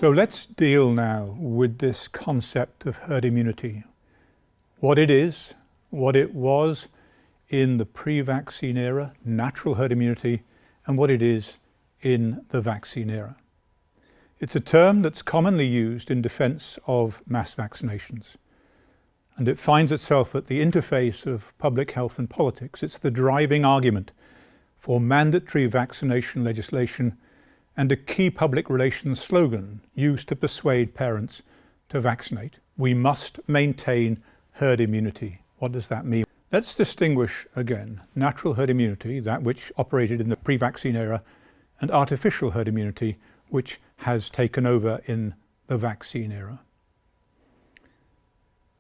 So let's deal now with this concept of herd immunity. What it is, what it was in the pre-vaccine era, natural herd immunity, and what it is in the vaccine era. It's a term that's commonly used in defense of mass vaccinations, and it finds itself at the interface of public health and politics. It's the driving argument for mandatory vaccination legislation and a key public relations slogan used to persuade parents to vaccinate. We must maintain herd immunity. What does that mean? Let's distinguish again natural herd immunity, that which operated in the pre-vaccine era, and artificial herd immunity, which has taken over in the vaccine era.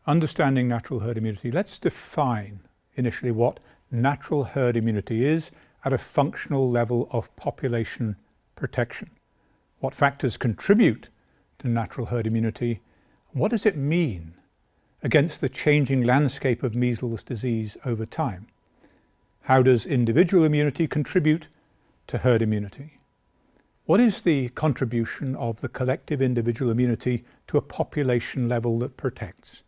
Understanding natural herd immunity, let's define initially what natural herd immunity is at a functional level of population protection. What factors contribute to natural herd immunity? What does it mean against the changing landscape of measles disease over time? How does individual immunity contribute to herd immunity? What is the contribution of the collective individual immunity to a population level that protects?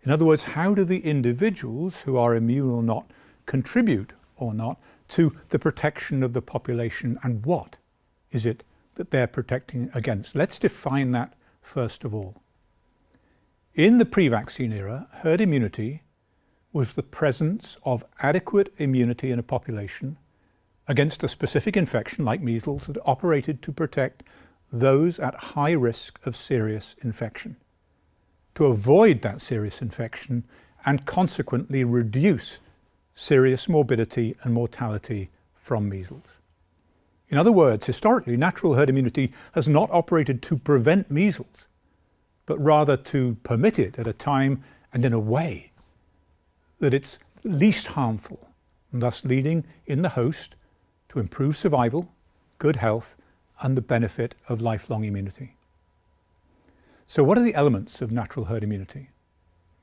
In other words, how do the individuals who are immune or not contribute or not to the protection of the population, and what is it that they're protecting against? Let's define that first of all. In the pre-vaccine era, herd immunity was the presence of adequate immunity in a population against a specific infection like measles that operated to protect those at high risk of serious infection, to avoid that serious infection and consequently reduce serious morbidity and mortality from measles. In other words, historically, natural herd immunity has not operated to prevent measles, but rather to permit it at a time and in a way that it's least harmful, and thus leading in the host to improve survival, good health, and the benefit of lifelong immunity. So what are the elements of natural herd immunity?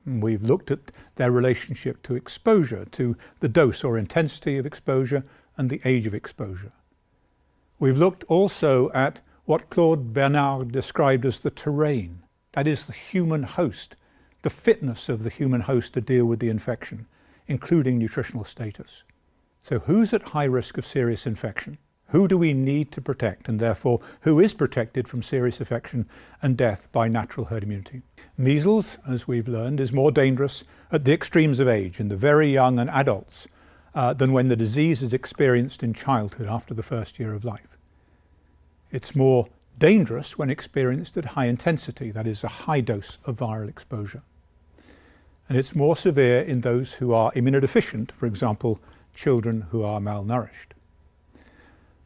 We've looked at their relationship to exposure, to the dose or intensity of exposure and the age of exposure. We've looked also at what Claude Bernard described as the terrain, that is the human host, the fitness of the human host to deal with the infection, including nutritional status. So who's at high risk of serious infection? Who do we need to protect, and therefore who is protected from serious infection and death by natural herd immunity? Measles, as we've learned, is more dangerous at the extremes of age, in the very young and adults, than when the disease is experienced in childhood after the first year of life. It's more dangerous when experienced at high intensity, that is a high dose of viral exposure. And it's more severe in those who are immunodeficient, for example, children who are malnourished.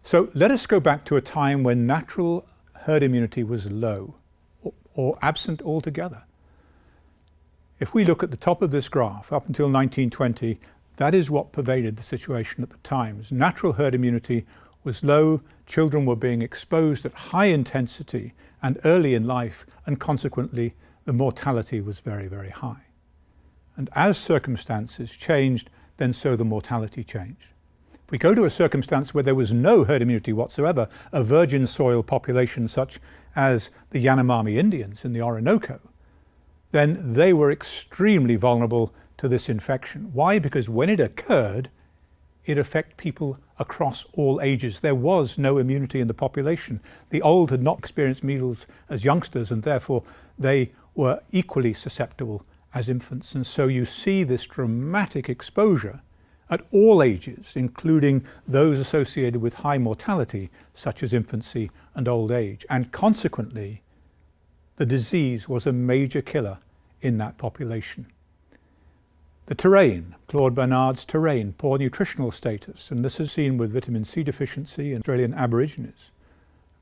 So let us go back to a time when natural herd immunity was low or absent altogether. If we look at the top of this graph, up until 1920, that is what pervaded the situation at the times. Natural herd immunity was low, children were being exposed at high intensity and early in life, and consequently the mortality was very, very high. And as circumstances changed, then so the mortality changed. If we go to a circumstance where there was no herd immunity whatsoever, a virgin soil population such as the Yanomami Indians in the Orinoco, then they were extremely vulnerable to this infection. Why? Because when it occurred, it affected people across all ages. There was no immunity in the population. The old had not experienced measles as youngsters, and therefore they were equally susceptible as infants. And so you see this dramatic exposure at all ages, including those associated with high mortality, such as infancy and old age. And consequently, the disease was a major killer in that population. The terrain, Claude Bernard's terrain, poor nutritional status, and this is seen with vitamin C deficiency in Australian Aborigines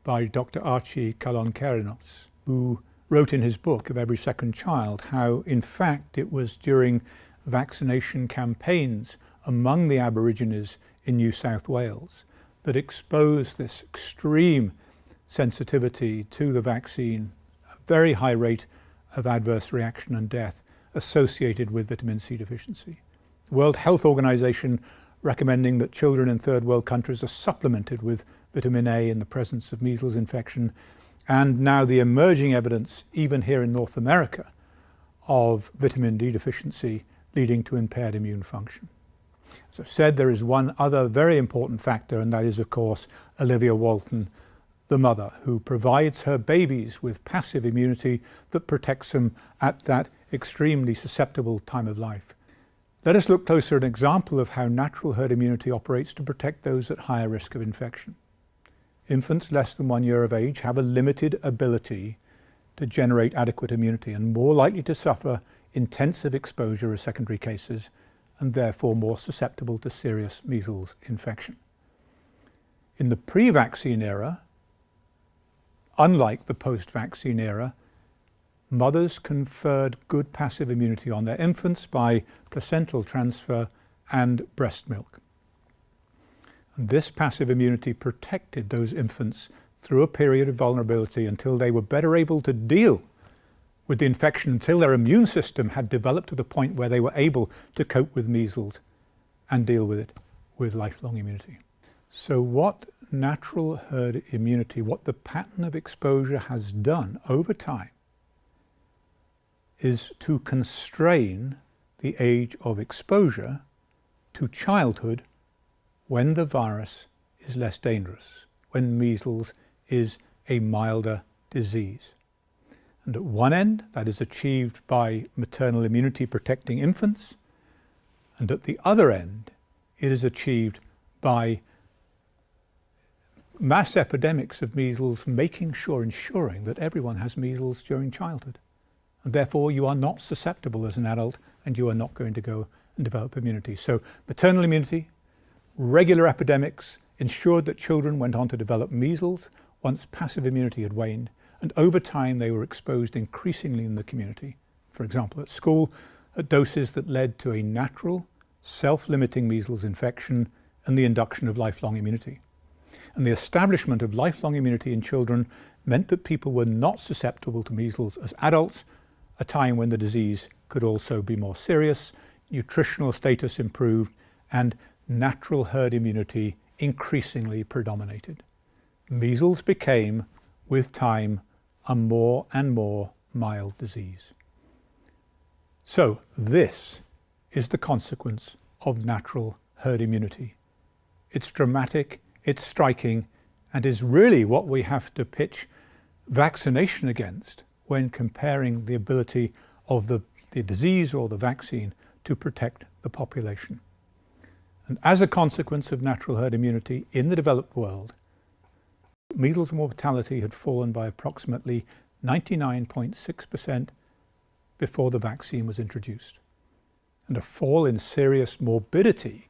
by Dr. Archie Kalon-Kerinos, who wrote in his book Of Every Second Child how, in fact, it was during vaccination campaigns among the Aborigines in New South Wales that exposed this extreme sensitivity to the vaccine, a very high rate of adverse reaction and death associated with vitamin C deficiency. The World Health Organization recommending that children in third world countries are supplemented with vitamin A in the presence of measles infection, and now the emerging evidence, even here in North America, of vitamin D deficiency leading to impaired immune function. As I've said, there is one other very important factor, and that is, of course, Olivia Walton, the mother, who provides her babies with passive immunity that protects them at that extremely susceptible time of life. Let us look closer at an example of how natural herd immunity operates to protect those at higher risk of infection. Infants less than 1 year of age have a limited ability to generate adequate immunity and more likely to suffer intensive exposure as secondary cases, and therefore more susceptible to serious measles infection. In the pre-vaccine era, unlike the post-vaccine era, mothers conferred good passive immunity on their infants by placental transfer and breast milk. And this passive immunity protected those infants through a period of vulnerability until they were better able to deal with the infection, until their immune system had developed to the point where they were able to cope with measles and deal with it with lifelong immunity. So what natural herd immunity, what the pattern of exposure has done over time, is to constrain the age of exposure to childhood when the virus is less dangerous, when measles is a milder disease. And at one end, that is achieved by maternal immunity protecting infants, and at the other end, it is achieved by mass epidemics of measles, ensuring that everyone has measles during childhood. And therefore, you are not susceptible as an adult, and you are not going to go and develop immunity. So maternal immunity, regular epidemics ensured that children went on to develop measles once passive immunity had waned, and over time they were exposed increasingly in the community, for example at school, at doses that led to a natural, self-limiting measles infection and the induction of lifelong immunity. And the establishment of lifelong immunity in children meant that people were not susceptible to measles as adults, a time when the disease could also be more serious, nutritional status improved, and natural herd immunity increasingly predominated. Measles became, with time, a more and more mild disease. So this is the consequence of natural herd immunity. It's dramatic, it's striking, and is really what we have to pitch vaccination against when comparing the ability of the disease or the vaccine to protect the population. And as a consequence of natural herd immunity in the developed world, measles mortality had fallen by approximately 99.6% before the vaccine was introduced. And a fall in serious morbidity,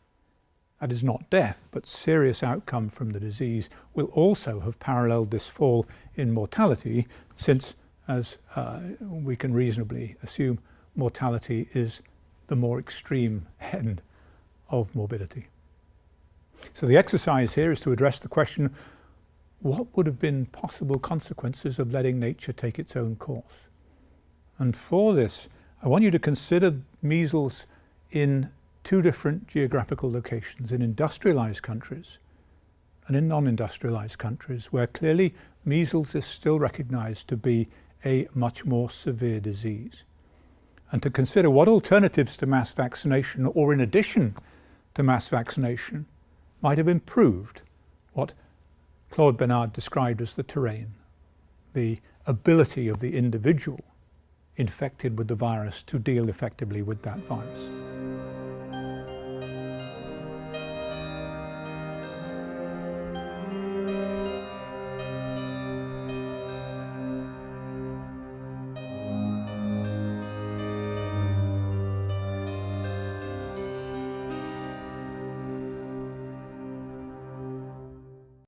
that is not death, but serious outcome from the disease, will also have paralleled this fall in mortality, since, as we can reasonably assume, mortality is the more extreme end of morbidity. So the exercise here is to address the question, what would have been possible consequences of letting nature take its own course? And for this, I want you to consider measles in two different geographical locations, in industrialized countries and in non-industrialized countries, where clearly measles is still recognized to be a much more severe disease. And to consider what alternatives to mass vaccination, or in addition to mass vaccination, might have improved what Claude Bernard described as the terrain, the ability of the individual infected with the virus to deal effectively with that virus.